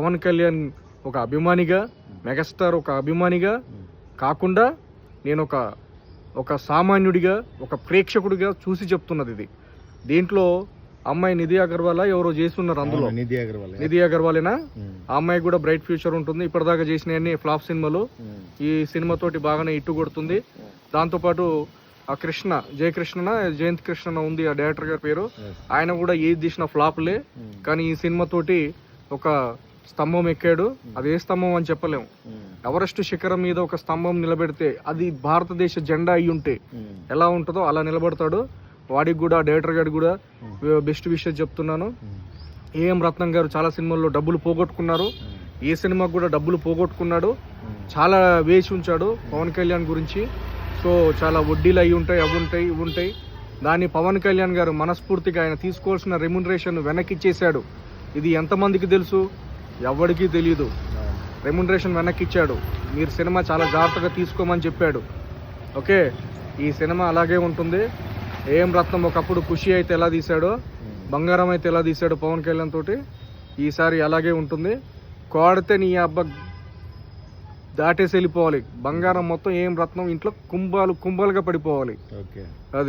పవన్ కళ్యాణ్ ఒక అభిమానిగా, మెగాస్టార్ ఒక అభిమానిగా కాకుండా నేను ఒక సామాన్యుడిగా, ఒక ప్రేక్షకుడిగా చూసి చెప్తున్నది ఇది. దీంట్లో అమ్మాయి నిధి అగర్వాల్ ఎవరో చేస్తున్నారు, అందులో నిధి అగర్వాలేనా? ఆ అమ్మాయి కూడా బ్రైట్ ఫ్యూచర్ ఉంటుంది. ఇప్పటిదాకా చేసినవన్నీ ఫ్లాప్ సినిమాలు. ఈ సినిమాతోటి బాగానే ఇట్టు కొడుతుంది. దాంతోపాటు ఆ కృష్ణ, జయంత్ కృష్ణ ఉంది ఆ డైరెక్టర్ గారి పేరు, ఆయన కూడా ఏది తీసిన ఫ్లాప్లే. కానీ ఈ సినిమాతోటి ఒక స్తంభం ఎక్కాడు. అది ఏ స్తంభం అని చెప్పలేము. ఎవరెస్ట్ శిఖరం మీద ఒక స్తంభం నిలబెడితే అది భారతదేశ జెండా అయి ఉంటే ఎలా ఉంటుందో అలా నిలబడతాడు. వాడికి కూడా, డైరెక్టర్ గారికి కూడా బెస్ట్ విషయం చెప్తున్నాను. ఏఎం రత్నం గారు చాలా సినిమాల్లో డబ్బులు పోగొట్టుకున్నారు. ఏ సినిమాకు కూడా డబ్బులు పోగొట్టుకున్నాడు. చాలా వేసి ఉంచాడు పవన్ కళ్యాణ్ గురించి. సో చాలా వడ్డీలు అయి ఉంటాయి, అవి ఉంటాయి, ఇవి ఉంటాయి. దాన్ని పవన్ కళ్యాణ్ గారు మనస్ఫూర్తిగా ఆయన తీసుకోవాల్సిన రెమ్యునరేషన్ వెనక్కి ఇచ్చేశాడు. ఇది ఎంతమందికి తెలుసు? ఎవరికీ తెలియదు. రెమ్యునరేషన్ వెనక్కి ఇచ్చాడు. మీరు సినిమా చాలా జాగ్రత్తగా తీసుకోమని చెప్పాడు. ఓకే, ఈ సినిమా అలాగే ఉంటుంది. ఏఎం రత్నం ఒకప్పుడు ఖుషి అయితే ఎలా తీశాడో, బంగారం అయితే ఎలా తీశాడో పవన్ కళ్యాణ్ తోటి, ఈసారి అలాగే ఉంటుంది. కోడితే నీ అబ్బ దాటేసి వెళ్ళిపోవాలి. బంగారం మొత్తం ఏఎం రత్నం ఇంట్లో కుంభాలుగా పడిపోవాలి. అది